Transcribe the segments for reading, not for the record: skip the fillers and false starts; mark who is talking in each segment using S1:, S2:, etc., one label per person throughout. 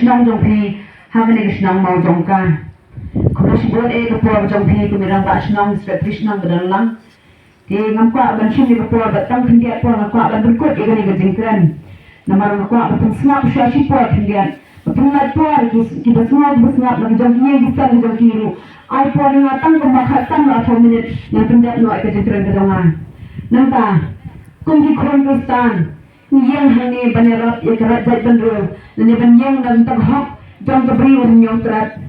S1: nong jong phi hagan gas nong mau jong ka ko si bon e ko por jong phi ko mirang ba nong stratish nong bedan lang ti ngam kwa ban shin ni ko por ba tang khindia por ngam kwa ban berkut e gani ga jingkran namar ngam kwa ba snap sha shi por khindia Pernah tuar kita semua bersama lagi jangkauan bisa jangkau kiri. Ai por yang tang ko makhatang la 4 minit yang pendak no ay kajitran kadongan. Nanta kung di Kyrgyzstan niyang hani banerap ikarat jay bandro nani banyang nang taghok jang kabri wan nyong trat.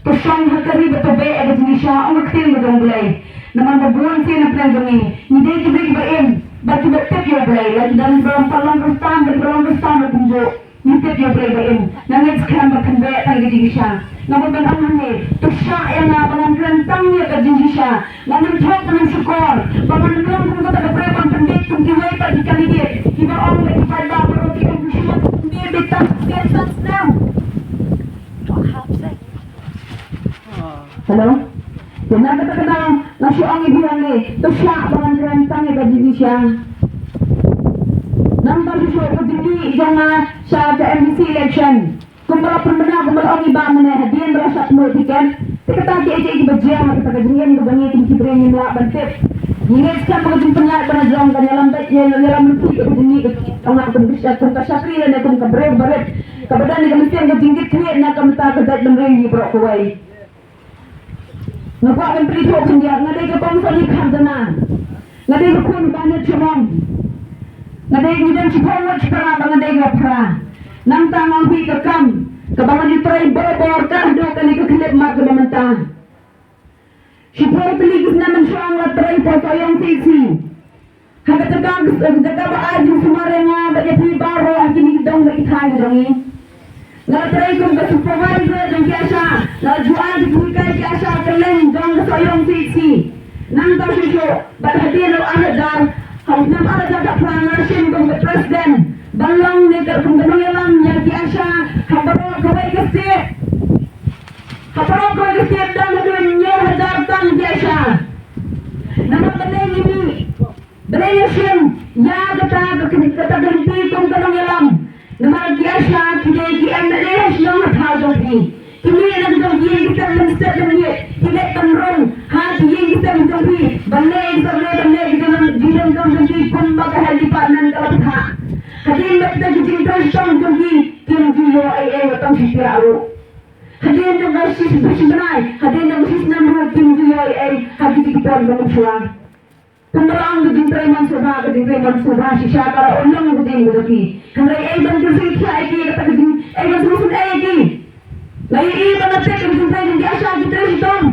S1: To sang hakari batobe ay gajnisha ang aktil gadong bulay. Naman babuan siya na plan jangi. Hindi kibig ba im. Batu batek yo bulay. Lagi dalam palang rustam berkunjo. Nipit yung playbain. Nangits kaya magkanbaya tayo gidi siya. Naman ang hani. To siya ay nga pangangrantang niya kadinji siya. Nanantok na ng sukor. Pamanaglang kung kata kapre pang pandit. Kung kiway pa di kaligit. Iba ang nagkipay ba. Pero di kong gusto mo. Hindi bitang. Get now. Hello? Yan nagkakadang nasyo ang ibihan ni. To siya pangangrantang niya kadinji siya. Nang talusyo ko dili yung sa MBC election. Kung para pernah kung ang iba man hadian ra sa mo tiket. Tikata di ay ibadya nga tagadiyan ko ganit yung sibre ni la bantip. Ngit ka mo din panya para jong kanilang bet nilang mutik ko dili ang ako bisa kung kasakri na kung kabre baret. Kabadan ni kamitian ko dinggit kriya na kamta ka dat ng ring bro ko way. Ngapa ang prito ko diyan na dai ka pang sa likhadan. Na dai ko kun banat chumong. Naday ngidan si Paulus para bangaday nga para nang tangang pi kakam kabangan di try borobor ka do kani ka klip mag mamanta si Paulus peligis naman siya ang try po sa yung tisi hanggat jaga ba ajing sumare nga bagay pi baro ang kinigdong na itay dangi na try kung ka supervisor ng kiyasa na juan di kay kiyasa kaleng dong sa yung tisi nang daw siya badhadino ahadar Hang nam ada jaga prangasin kung president balong ni kung ganang yang kiasa habaro kaway kasi dan nagawin niya hadartan kiasa naman balay ini balay yasin ya kata ganti kung ganang yalam naman kiasa kiyan na lehas ng matadong di Kini nagdong yung kita ng step ng niya hindi tanrong hati yung kita ng gabi balay Gilang kang ganti kung magkahalipan ng kalapha. Hadin magda giting trastong ganti kingiyo ay watang sisiraro. Hadin ng asis basibanay. Hadin ng asis ng mga kingiyo ay hagitikipan ng siya. Kumaraang giting trayman soba, giting trayman soba, siya para ulang giting gudaki. Kanray ay bandang siya ay kaya giting ay masulusun ay agi. Naiiba na tek giting trayman di asya giting itong.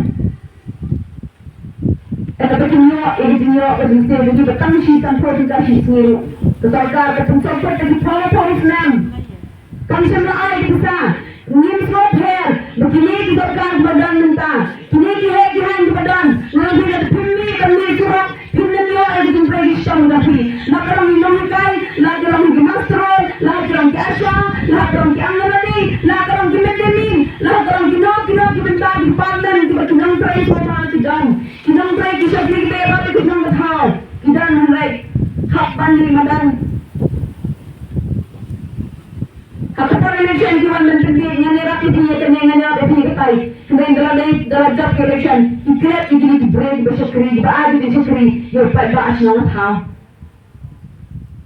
S1: Kinyo, kasi hindi batang sitan po kita sisiro. Kasarkar, katong sopot, kasi polis lang. Kami siya maay, kita. Ngin sop hair, bakinig dokar badan nanta. Kinig badan. Nang pimi kami surat, pinanyo ay ditong pregisyon gafi. Nakarang inongikay, nakarang gimastro, nakarang kiasya, nakarang kiangalani, nakarang kimendemi, nakarang kinong padan, kinang try po mga kidan. Kinang try kisya kikbe, pati kinang mathaw. Kidan hanray, hakpan ni madan. Kapag election kiwan man tindi nga nira kitiya kanya nga nira kitiya then dalam job election ikret ikini break ba syukri ba adi di syukri yo pa ba asnang ha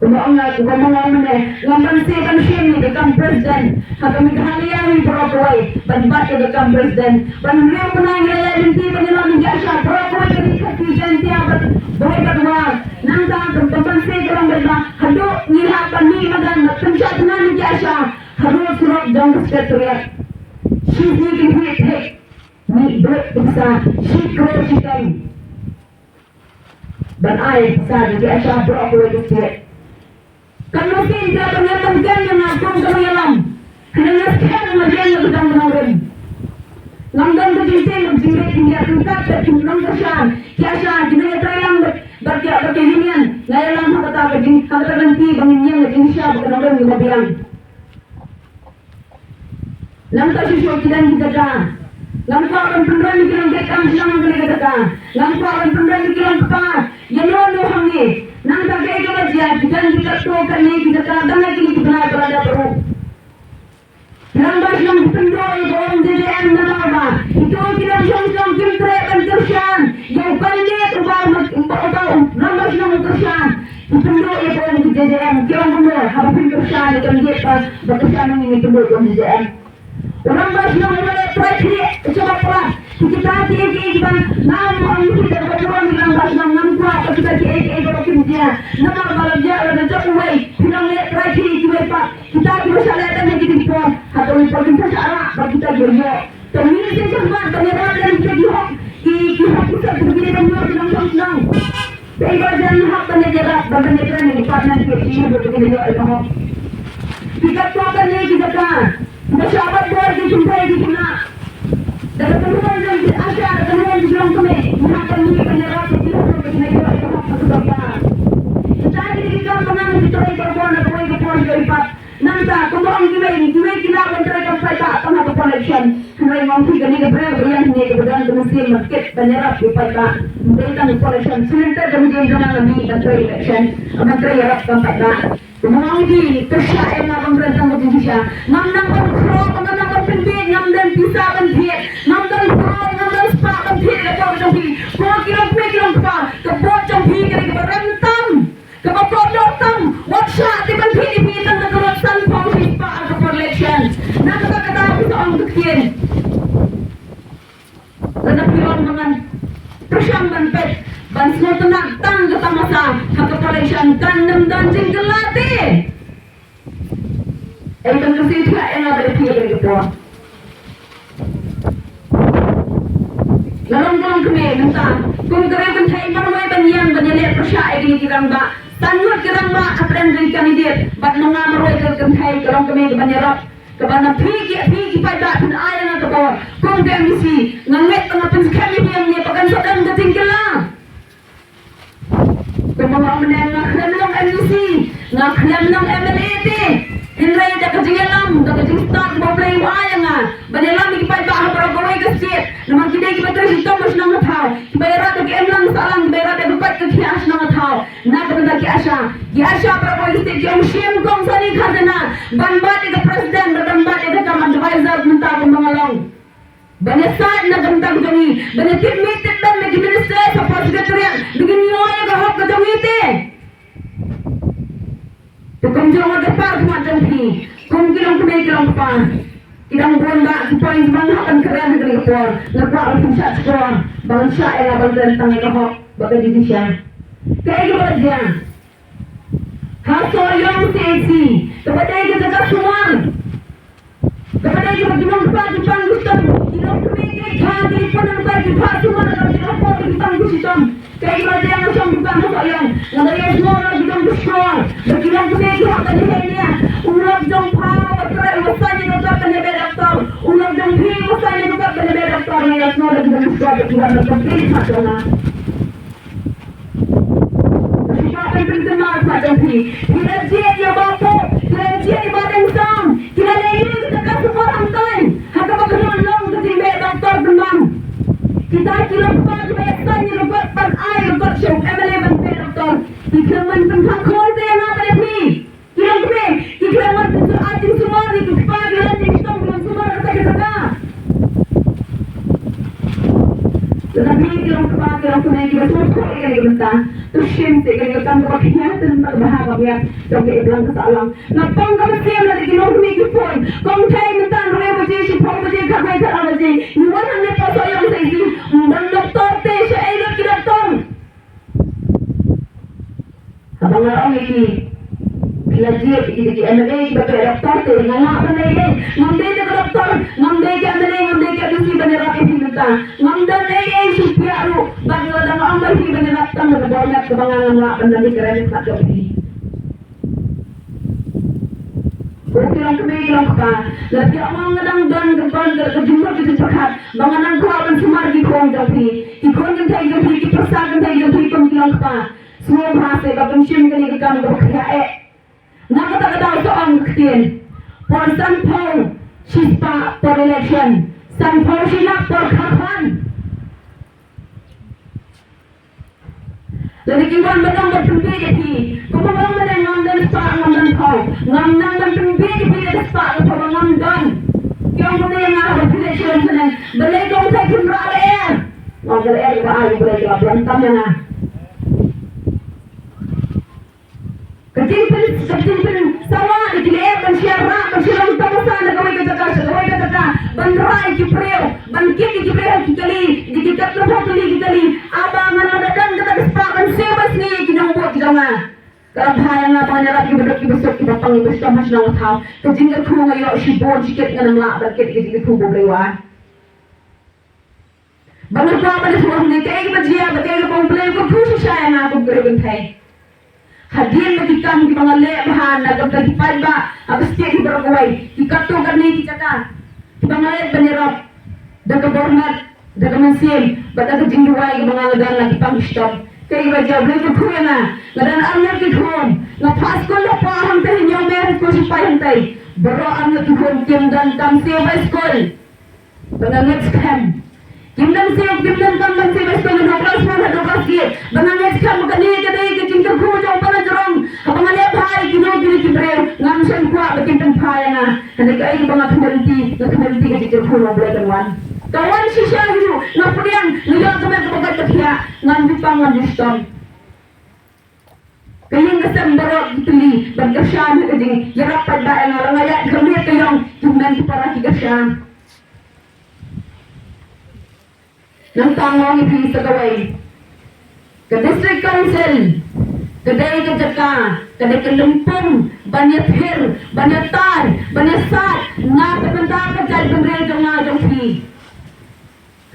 S1: kumaong man ngamban siya ni become president kami kahalian Broadway banbat ke become president banriyo ko na nga hindi pa nila minja siya Broadway kani president ya boy kadwa nang ta kampan siya lang ba hado ni hapan ni madan pensat na ni siya harus surat jang sekretariat sini kini ni break bisa sikro sikai dan ay bisa jadi asal Broadway itu kan mungkin dia penyampaian yang ngakung ke dalam karena sekarang dia yang sedang menanggung nanggang berjinsin berjinsin hingga tingkat terjunang kesan kiasa jenis terang berkehunian ngayalang kata berjinsin kata ganti banginnya berjinisya berkenalkan di mobilan nampak susu kidan kita nampak orang pemberian kidan dekam sedang kita nampak orang pemberian kidan apa yang lalu hangi nampak kayak aja kidan kita tuh kan kita kadang lagi kita berada perlu nampak ng pendoy buong DDM na norma. Ito kinagsyong kimtre bantursyan. Yung palit ubaw numbers ng bantursyan. Pendoy buong DDM. Kiyong kumo, habang bantursyan ito hindi pa bantursyan ng ini pendoy buong DDM. Numbers ng ulit try coba pula. Kita kiai-kiai namu ang kita berjuang di numbers ng namkwa kita kiai-kiai berkinja. Nama balanja ada jokway. Pinang lihat try kiai pak. Kita bersalatan yang kita pun atau pemerintah cara bagi kita joyo. Pemilih semua penyerangan dan kejahatan hak kita berbeda dengan senang-senang. Bagian hak penyerangan bagaimana yang dipanen kita berbeda dengan kita tuakan ini kita kan. Masyarakat buat dijumpai di sana. Dan teman yang ada, teman di dalam kami, mengapa ini penyerap itu negara itu kebangsaan. Tadi kita menang di terai korban atau di korban daripat. Nanti kembang giwai kita menterikan mereka tengah connection. Kembali mungkin kini keberapa yang ini kemudian kemudian market penyerap di mereka memberikan connection. Sementara kemudian jangan lebih menteri election, menteri Arab tempat. Mungkin tersyai pemerintah Indonesia. Nandang kontrol, nandang penting, nandang bisa penting, nandang kontrol, nandang spa penting. Lepas itu, kalau kira kebot jampi kira berentam, kebot WhatsApp di penting di bintang keterusan polisi spa atau collection. Nah kata bisa orang kecil. Karena bilang dengan persyamban pet. Dan semua tenang ke tamasa collection kandem dan jinggelati. Dan kesini yang ada di sini gitu. Dalam kami minta, kongres pentai marwai banyak lihat persyai ini kirang ba. Tanur kirang ba apa yang jadi kandidat. Bat nonga marwai pentai dalam kami banyak kepada pigi pada pun ayah atau kau. Kongres misi nganget tengah pensekami yang dia pekan sedang ketinggalan. Kemana menengah ng MDC, ngaklam ng MLAT, hindi na kajigalam, na kajistat, mablay waya nga, banilang ikipay ba para gaway kasit, naman kinay kipatres ito mas ng tao, kibayrat ang kiamlang salang, kibayrat ang gupat kakias ng tao, nakapaganda kiasya para gaway kasit, yung siyem kong sanik na, banbati ka president, banbati ka advisor ng tao mga long. Banyasan na gantang kami, banyatit-mitit lang na giminister sa pagsekretaryan, bigyan niyo ay kahap ka damiti. Tukang jong agapar kumatan hi, kung kilang pa, kilang buwanda, kipain bangakan karen na kalipor, nagpaan kong siya sa bangan siya ay labang rentang ikahap, baka dito siya. Kaya iba siya, haso yung CAC, kapatay ka sa kasuman, kapatay ka magimang pa, kipang gusto mo, kumikit hati panang bagi patu mana kami apa kita gusitam kaya ibadah yang macam bukan sayang ngadaya semua lagi dong besar berkilang kumikit hati niya ulag dong pa batray wasanya dokter kanya dokter ulag dong hi wasanya dokter kanya dokter niya semua lagi dong besar berkilang dokter satu na siapa yang penting macam hi kita dia bapo kita dia ibadah sang kita ini kita kasih orang lain haka bagaimana doktor demam kita kilang pa kita ni lebat pan ai lebat syok MLA ban doktor dikeman tentang khol te yang apa ni kilang pe kilang tu ajin semua ni tu pa kilang ni kita belum semua kata kita tetapi kilang kita semua kau yang kita tu shim te kita berkhianat dan berbahagia biar jauh iblang kesalam napang kami siam lagi kilang kita pun kau thai minta reba je si pau je khabai thar je iwan hane paso yang sai ji dan doktor te sa ay doktor abang orang ini Lagi di MLA sebagai doktor tu ngala apa ni? Ngambil ke doktor, ngambil ke MLA, ngambil ke DC benerak ini kita. Ngambil ni supaya lu bagi orang ambil si benerak tang berbanyak kebangan ngala benda keren tak jadi. Kilang kami kilang apa? Lagi orang ngadang dan geban kejumpa kita cepat. Banganan kuaban semar di kong jadi. Ikon kan thay jadi, kiprasa kan thay jadi kilang apa? Semua bahasa babang sim kini kita berkaya. Nakata-kata soang kecil for sampel sispa for election sampel sinak for kapan jadi kiwan benang bertumpi jadi kumabang benang ngamdan spa ngamdan kau ngamdan bertumpi jadi spa atau ngamdan saya kimra air. Magal air ba ay boleh ka berantam na. Kecil pun sama dikilir dan siara bersilang tamusan gawai kata banrai kipreo bangkit kipreo kali dikikat lepas kali abangan ada dan kata kesepakatan sebas ni kinang buat jangan. Kalau bahaya ngapa nyerap kibedok kibesok kibapang kibesok mas nang thau kejingat ku ngayo sibon sikit ngan mak bangkit kejingat ku bolehwan. Bangun pa pada semua ni kaya bajia bagai komplain ko pusi saya na aku gereben thai. Hadian magikam ki mga lebahan na gagdagipad ba abis tiya ki baragaway ki kato gani ki caka ki mga let banirap daga bornat daga mansim ba daga jingduway ki mga ngadan lagi pang stop kaya ba jaw blay ko kuya na ngadan amyar ki khom nga pasko la pa hantay nyo meron ko si pahantay baro amyar ki khom kim dan kam seva school banga next time Kimdan kam man sebas ko na doklas ki banga next time kani kadai ki cingkar ko jaw para jorong habang ale bhai kino kibreo ngam san kwa bakin tan phaya na kana kai banga khamalti ka cingkar ko na blakan wan kawan si syahiru na pudian niya kami ka bagat kya ngam dipangan distom kayong kasam barok ituli bagkasyan ka jing yarap padda nga langaya kami kayong tumnan para kigasyan ng tangong ipis sa gaway ka district council kaday ka jaka kaday ka lumpong banyat hir banyatar banyasat nga kapanta ka jal benrel ka nga jong fi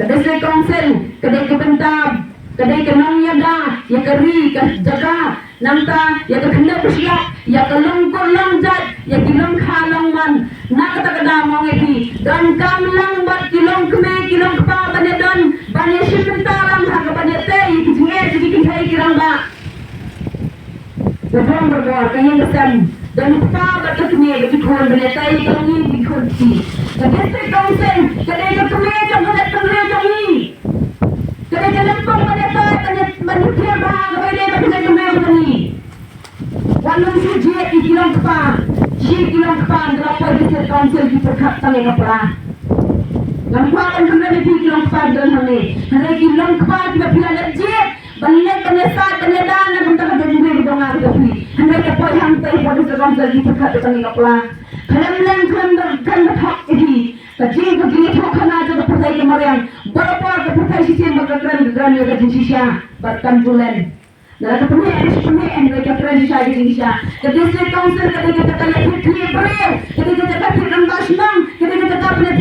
S1: ka district council kaday ka bentab kaday ka nang yaga ya kari ka jaga nangta ya ka kanda pusyak ya ka lungkol lang jat ya kilong khalang man nakatakadamong ipi dan kam lang bat kilong kme kilong pa banyadan banya shimentalang haga banyate ikijinge jikin hai kirang ba Wadong berbuat kayang kesan dan pa bat kme bikon banyate ikangi bikon si ka district council kadai ka kme jang kadat kme jangi kadai ka lampang banyata banyate ba gawai le ba kme bani walau suji ikilang pa Sikilang kepan berapa district council di perkat tangan kepala. Lampuan kena di kilang kepan dan hari. Hari kilang kepan tiba bila lejit, banyak penyesat penyedan dan bentar ada juga di bawah tapi. Hari kepan yang tay pada district council di perkat tangan kepala. Kelemleng kan berhak ini. Kecil thok khana jo pertai kemarin. Berapa ke pertai sistem bergerak yang ke sisa berkan bulan. Dalam kepunyaan mereka tradisi Indonesia. Ketika council ketika kita lihat beliau, ketika kita lihat ambassador, ketika kita lihat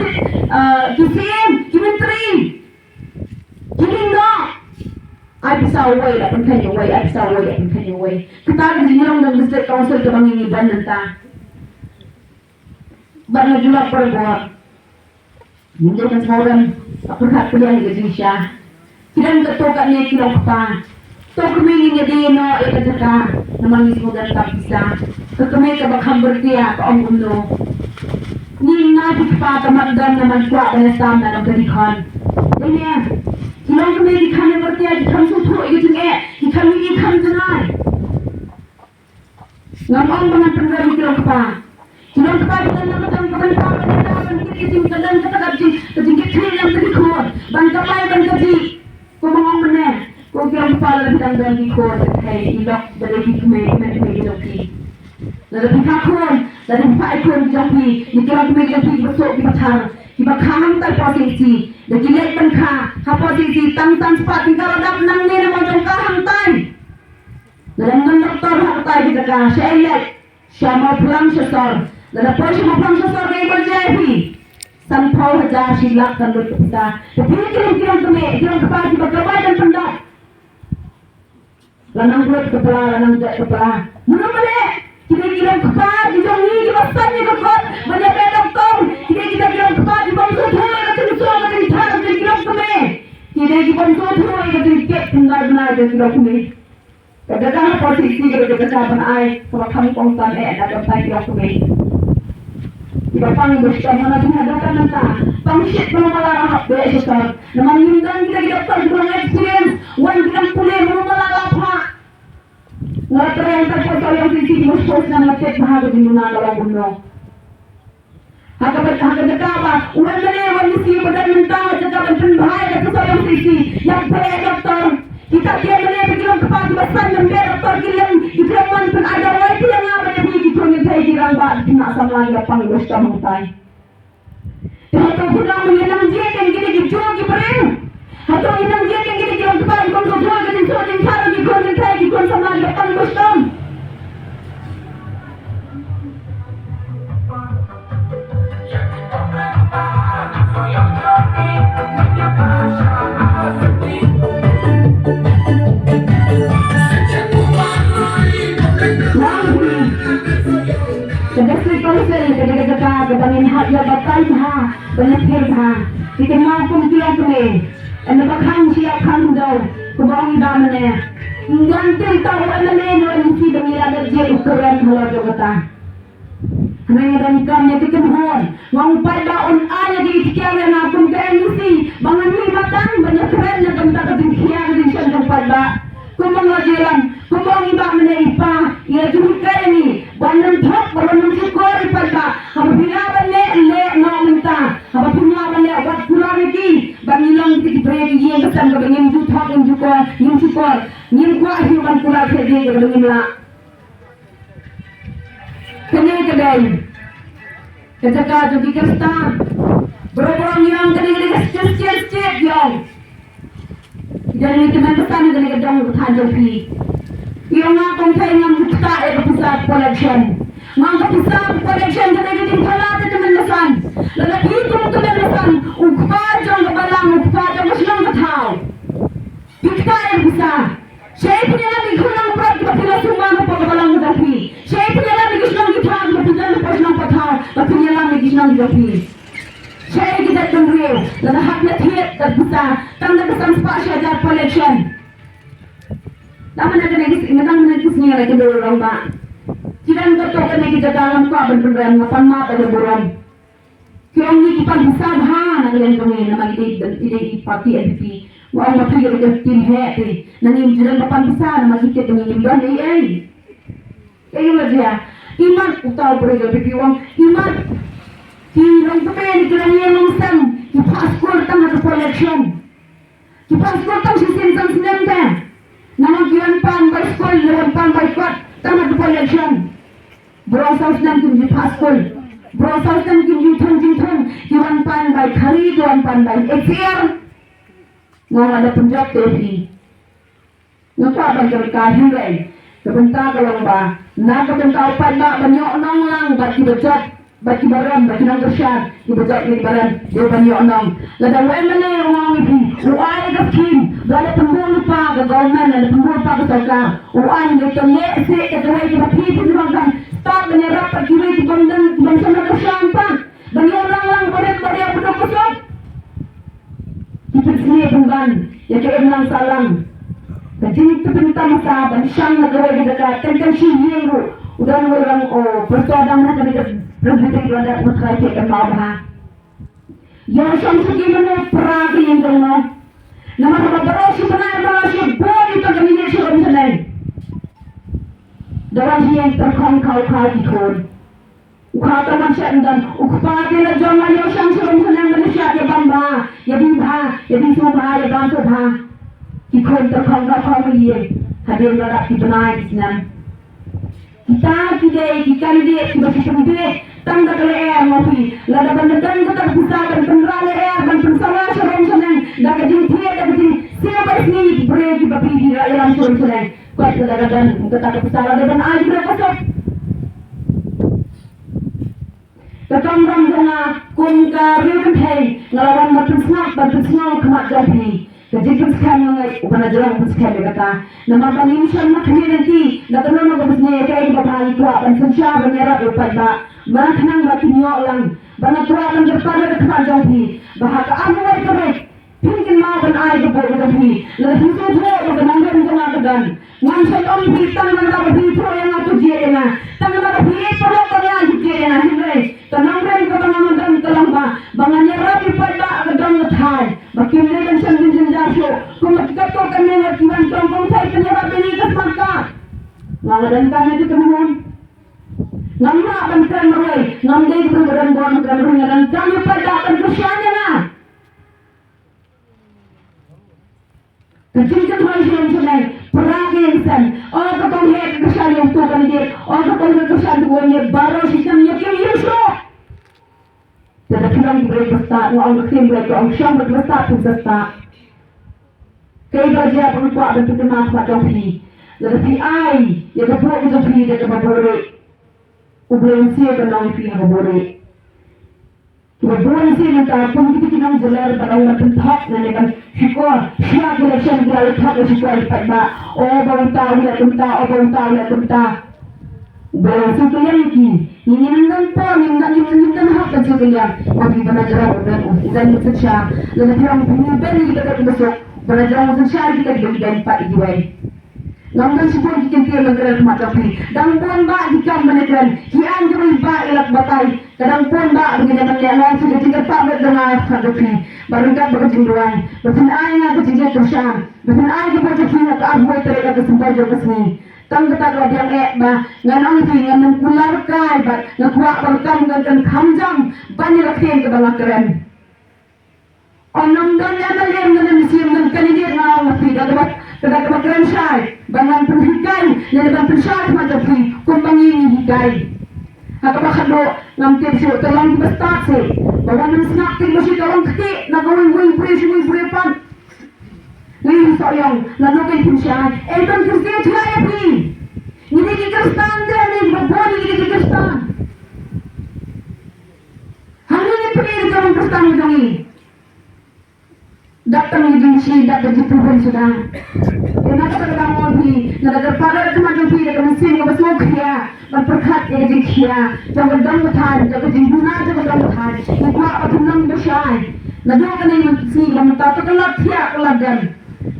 S1: kisim, kimenteri, kiminda. Ay bisa away, apan kanya away, ay bisa away, apan kanya away. Kita ada di dalam dan district council ke bangingiban nanta. Barna julak perbuat. Menjadi seorang perhatian kuliah di Indonesia. Kita ketukan ni kilau kepan. To kami niya din no ikataka naman ismo dan tapisa to kami ka bakham bertia ka ang uno ni na pa tamaddan naman kwa na sam na nagdikhan niya kilong kami dikhan bertia dikhan suto iting dikhan ni dikhan janai ngamang mga panggabi kilong pa dan namatang kabanta kabanta kiting kadan katagajin kajing kilang dikhan bangkapay bangkaji kumangong menen kung yung pala ng tanggal ni ko ay ilok dari hikmay iloki dari hakon dari paikon joki ikilang may joki besok dibacar dibakang tay posisi dari lek bangka ha posisi tang sepat karadap nang ni naman jong kahang tay dari doktor hatay bitaka siya elek siya pulang sesor dari po siya pulang sesor kay berjahi sampau hajar silak kan berpisa tapi kilang kapal dibagawai dan pendak lanang buat kepala, lanang buat kepala. Mana boleh? Kita kepala, kita ni, kita sanyi kepala. Banyak doktor. Kita kepala, kita bangsa thoi, kita susah, kita thar, kita keme. Kita bangsa thoi, kita kek benar-benar kita keme. Kadang-kadang posisi kita caban ai, kalau kami kongsan ada apa kita keme. Kita pang bersama mana menghadapan nanti. Pangsit malah hak besar. Namun hindang kita doktor kurang experience. Wan kita pulih malah apa? Ngatren terpotong yang sisi musuh dan ngecek bahagia di dunia dalam bunuh. Haka dekaba, uwan na niya, uwan nisi, badan ng tao, at saka penbahaya, at sa yung sisi, yang pala doktor. Kita dia na niya, biglang kapag basan ng doktor, gilang, biglang man pun ada, wala siya nga ba niya, biglang yung tayo, gilang ba, at pinasam lang yung panggusto mong tayo. Hato pulang mo yan ang diyan, yang gini-gini pa rin. Hato yun ang diyan, yang gini-gini pa rin, kung kudwa, gatin so, din parang gikon yung tayo, gikon sa mga yung panggusto. Kadasli konsel, kadagadaga, kadangin hatla batay ha, banapir ha. Ikan mau pun tiap ni, anda bakhan siap khan daw, kubang iba mana. Gantil tahu anda ni, no si demi ada je ukuran halau jogata. Hanya rangkam yang kita mohon, mau pada on ayah di ikhtiar na pun kemusi, bangan ni matang banyak keren yang tentang ketinggian di sana pada. Kumang lajaran, kumang iba mana ipa, ia juga ini, banyak thok, banyak syukur pada. Hamba pinaban le no minta, hamba pinaban le wat pula lagi, bangilang kita beri yang kesan kebanyakan juta yang syukur, yang kuat hidupan pula kerja kebanyakan lah. Kedai, ketika jadi kestar, berorang yang kedai cek yang. Jadi kita pesan dengan kedong bertajuk pi. Yang ngakong tayo ng bukta ay pusat collection. Mga pusat collection kada kita pala sa teman lalaki kung teman ugpajong kabalang ugpajong masyong katao. Bukta ay pusa. Siya punya lagi kulang berat kita pila sumama pa kabalang lalaki. Siya punya lagi kisnong gitag matidan pa ng patao. Punya lagi kisnong lalaki. Saya kita tunggu, lalu haknya tiap terbuka, tanda kesan spasial dan collection. Lama nak memang ni lagi dulu orang pak. Jika kita tahu kita dalam kau berperan, apa mak ada buram. Kau ni kita bisa dah, nak yang kami nama ide parti LP. Wah macam yang kita tim head, nanti jalan depan besar nama kita dengan imban ini. Ini macam iman utau berjalan berjuang iman. Yang kemudian kerana langsung dipaskul tengah collection, dipaskul tengah sistem sensitif kan. Nama kian pan by school, kian pan by court tengah collection. Berasal dan kim dipaskul, berasal dan kim jutun, kian pan by kari, kian pan by ekor. Nama ada penjat tepi. Nampak bangkit kahin lagi. Kebentar kalau bah, nak kebentar pan bah banyak nong lang bagi berjat. Bagi barang, bagi nang kersyat, ibajak ni barang, dia banyak orang. Lada mana orang ibu, uai ke kim, lada pembul pa ke government, lada pembul pa ke sarkar, uai ni temnek sik ke tuai ke bagi pun orang start menyerap bagi duit bandang bangsa nang kersyat pa. Bagi orang pada betul kosong. Kita sini bukan, ya ke enang salang. Jadi itu perintah masa dan syang negara di dekat, tentang sihir tu. Udah orang persoalan nak kami Rezeki ada muskai ke bawah. Yang sampai mana peragi yang kena. Nama beberapa sebenarnya boleh tak kami ni suruh senai. Dalam yang terkongkau di kon. Ukata macam dan ukpati la jangan yang suruh senai Malaysia ya bamba, ya bimba, ya bisubha, ya bansubha. Ikon terkongkau ni hadir dalam dibenai senang. Kita dia tanda kala air mapi lada bandan ko tak bisa dan penrale air dan pensama sorong senang daga jintia daga jin siapa sini break bapi di rakyat sorong senang kuat lada dan ko tak bisa lada dan air berapa sok ketomrong jana kumka riu kentai ngelawan mapen snap kemat japi kejadian sekarang ngai bukan aja orang sekarang kata nama paling sama kini nanti datang nama bisnya kayak bapak itu akan sensyar menyerap pada banyak nang batu nyok lang banyak tua akan berpada dekat jauhi bahaka amu wai kerek pinkin mau kan air kepada jauhi lalu itu tu berkenangan dengan tegan ngansel om pitang nang itu yang aku jena tangan ada pilih perlu kalian jena hindai tenang dan ketenangan dan kelamba bangannya rapi pada kedang ngetai makin dan sendiri jatuh kumat kau kan mengerti kampung saya penyebab ini kesmaka ngadakan itu teman Nama bantuan merai, Someday beran kami pada akan kesyanya na. Kecil manusia sunai perangin san. Oh katong head kesyanya untuk kan dia. Oh katong kesyanya buahnya baru sistemnya kini Yusuf. Jadi kita diberi besar, orang kecil beri orang syam berbesar pun besar. Kaya belajar pengkuat dan terkenal pada fi. Jadi ai, ya kebuat itu fi dia kebabore. Ubelin siya ka lang fi kebabore. Kebabore siya ng tapon kita kinang jelar pada orang tentak na nekan syukur. Siya kila siya kila letak na syukur lipat ba. O bawang tao ya tenta, o bawang tao ya tenta. Ubelin siya kaya niki. Ini nandang po, nandang hap na siya kaya. Magi ba na jara udan ito siya. Lalu pirang bumibeli kita kebasok. Belajar untuk syari kita diberikan pak ijuai. Lamban sebut kita tiada negara macam ni. Dan pun bak jika menekan, kian juri bak ilak batai. Kadang pun bak dengan melihat sudah tinggal pak berdengar hadapi. Barangkat berkejuruan. Betul ayah kecil tersyam. Betul ayah berkejuruan ke abuai terika kesempat kesini. Tang kita kalau yang ba nganong ti nganong kular kai ba ngkuak berkam dengan kamjam banyak lakin ke dalam keren. Onong dan yang lain dengan musim dan kandidat ngawang nafi dapat keren syai bangan penhikai yang dapat pensyai macam fi kumpangin hikai. Haka bakado ngamtir siyo telang bestak si bawa nang snakting masih kalong ketik nagawin puri pan. Wih soyong lalukin pensyai dan kerja cahaya fi. Ini dikastan dan ini berbodi dikastan. Hanya ini pergi dalam kastan macam ini. Datang agensi dapat dipuhun sudah. Kenapa terlalu mudi? Nada pada kemana pun ada mesin ngebesok dia, berperkat agensi dia. Jangan dambutan, jangan jingguna, jangan dambutan. Ibu apa tenang bersyai. Nada kan ini mesin, meminta terkelak tiap keladan.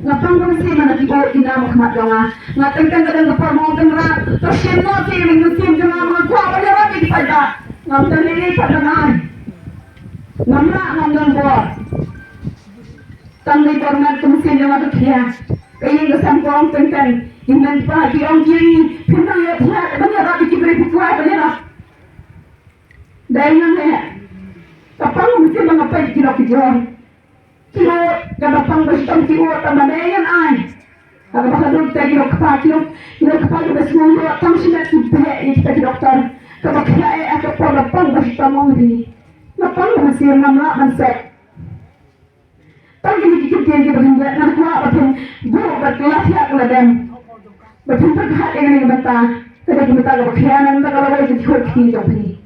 S1: Ngapang mesin mana tiba kita makmat jangan. Ngatengkan kadang kepala mau tengah. Tersian nasi mesin jangan mengaku apa dia lagi pada. Ngambil ini pada nai. Ngambil buat. Tanggai format kemudian yang ada dia, kaya kesam korang tentang iman pagi orang kiri, firman ya dia, banyak rapi kibri pikuai banyak lah. Dengan ni, kapang mesti mengapai kilo, kilo kapang bersama kilo tambah dengan ay. Kalau bakal kita kilo kepala bersama tang silat kita kita doktor, kalau kita atau kapang bersama ni, kapang mesti mengamlah ansep. Pagi ni kita dia berhenti nak kuat betul, buruk betul lah siap keladang. Betul berkat dengan ini bata, kita kita kalau khianat kita kalau boleh jadi kita jauh ni.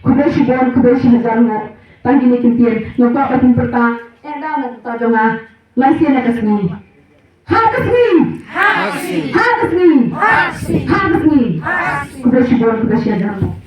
S1: Kubeshi hajarno, pagi ni kita nak betul berkat, dah nak kita jangan masih nak kesini. Kesini. Kubeshi hajarno.